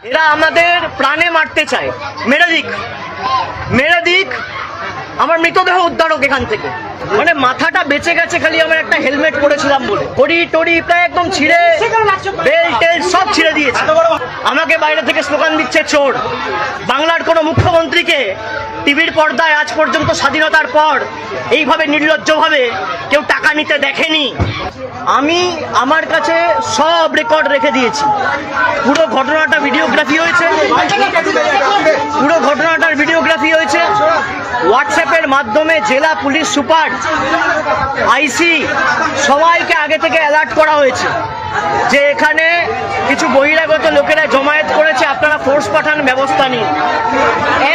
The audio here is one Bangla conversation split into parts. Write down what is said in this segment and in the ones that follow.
এরা আমাদের প্রাণে মারতে চায়। মেরে দিক আমার মৃতদেহ উদ্ধারক এখান থেকে। মানে মাথাটা বেঁচে গেছে খালি আমার একটা হেলমেট পরেছিলাম বলে। টড়ি প্রায় একদম ছিঁড়ে, বেল্ট টেল সব ছিঁড়ে দিয়েছে। আমাকে বাইরে থেকে স্লোগান দিচ্ছে চোর। বাংলার কোনো মুখ্যমন্ত্রীকে টিভির পর্দায় আজ পর্যন্ত স্বাধীনতার পর এইভাবে নির্লজ্জভাবে কেউ টাকা নিতে দেখেনি। আমি আমার কাছে সব রেকর্ড রেখে দিয়েছি। পুরো ঘটনাটা ভিডিওগ্রাফি হয়েছে, হোয়াটসঅ্যাপের মাধ্যমে জেলা পুলিশ সুপার, আইসি সবাইকে আগে থেকে অ্যালার্ট করা হয়েছে যে এখানে কিছু বহিরাগত লোকেরা জমায়েত করেছে, আপনারা ফোর্স পাঠান, ব্যবস্থা নিন।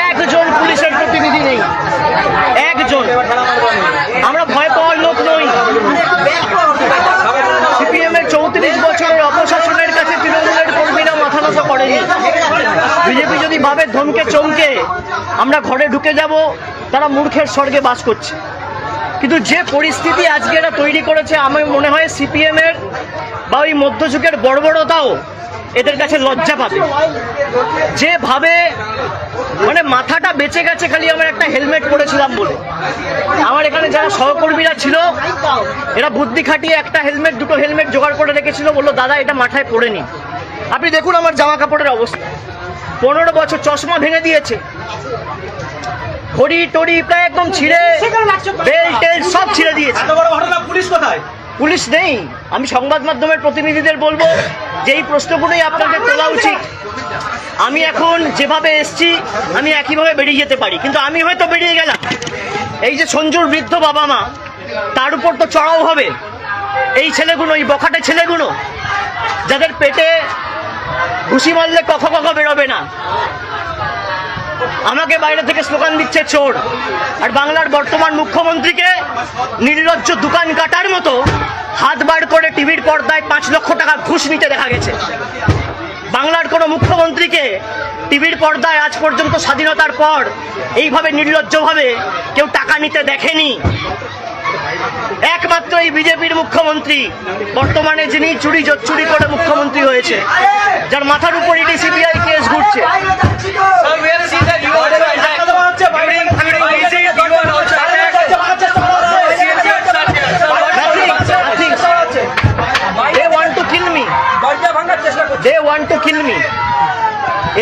একজন পুলিশের প্রতিনিধি নেই, একজন। আমরা ভয় পাওয়ার লোক নই। সিপিএম এর 34 বছরের অপশাসনের কাছে তৃণমূলের কর্মীরা মাথা নত করেনি। বিজেপি যদি ভাবে ধমকে চমকে আমরা ঘরে ঢুকে যাব, তারা মূর্খের স্বর্গে বাস করছে। কিন্তু যে পরিস্থিতি আজকে এরা তৈরি করেছে, আমার মনে হয় সিপিএম এর বা ওই মধ্যযুগের বর্বরতাও এদের কাছে লজ্জা পাবে। যেভাবে মানে মাথাটা বেঁচে গেছে খালি আমার একটা হেলমেট পরেছিলাম বলে। আমার এখানে যারা সহকর্মীরা ছিল এরা বুদ্ধি খাটিয়ে একটা হেলমেট, দুটো হেলমেট জোগাড় করে রেখেছিল, বললো দাদা এটা মাথায় পরে নি। আপনি দেখুন আমার জামা কাপড়ের অবস্থা। 15 বছর, চশমা ভেঙে দিয়েছে, টড়ি প্রায় একদম ছিঁড়ে, বেল্ট টেল সব ছিঁড়ে দিয়েছে। পুলিশ কোথায়? পুলিশ নেই। আমি সংবাদ মাধ্যমের প্রতিনিধিদের বলবো যে এই প্রশ্নগুলোই আপনাদের তোলা উচিত। আমি এখন যেভাবে এসছি আমি একইভাবে বেরিয়ে যেতে পারি, কিন্তু আমি হয়তো বেরিয়ে গেলাম, এই যে সঞ্জুর বৃদ্ধ বাবা মা, তার উপর তো চড়াও হবে এই ছেলেগুলো, এই বখাটে ছেলেগুলো যাদের পেটে ঘুষি মারলে কখ বেরোবে না। আমাকে বাইরে থেকে স্লোগান দিচ্ছে চোর। আর বাংলার বর্তমান মুখ্যমন্ত্রীকে নির্লজ্জ দোকান কাটার মতো হাত বার করে টিভির পর্দায় 5 লক্ষ টাকা ঘুষ নিতে দেখা গেছে। বাংলার কোনো মুখ্যমন্ত্রীকে টিভির পর্দায় আজ পর্যন্ত স্বাধীনতার পর এইভাবে নির্লজ্জভাবে কেউ টাকা নিতে দেখেনি। একমাত্র এই বিজেপির মুখ্যমন্ত্রী বর্তমানে, যিনি চুরি করে মুখ্যমন্ত্রী হয়েছে, যার মাথার উপর ইডি সিবিআই কেস ঘুরছে।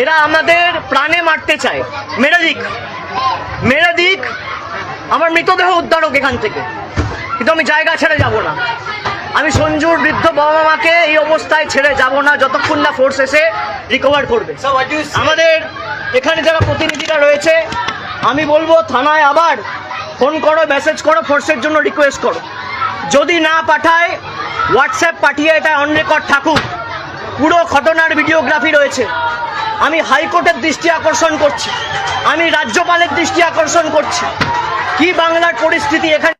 এরা আমাদের প্রাণে মারতে চায়। মেরে দিক আমার মৃতদেহ উদ্ধারক এখান থেকে, কিন্তু আমি জায়গা ছেড়ে যাব না। আমি সঞ্জুর বৃদ্ধ বাবা মাকে এই অবস্থায় ছেড়ে যাব না যতক্ষণ না ফোর্স এসে রিকভার করবে। আমাদের এখানে যারা প্রতিনিধিরা রয়েছে, আমি বলবো থানায় আবার ফোন করো, মেসেজ করো, ফোর্সের জন্য রিকোয়েস্ট করো। যদি না পাঠায় হোয়াটসঅ্যাপ পাঠিয়ে এটা অন রেকর্ড থাকুক। পুরো ঘটনার ভিডিওগ্রাফি রয়েছে। আমি হাইকোর্টের দৃষ্টি আকর্ষণ করছি, আমি রাজ্যপালের দৃষ্টি আকর্ষণ করছি। কি বাংলার পরিস্থিতি এখানে।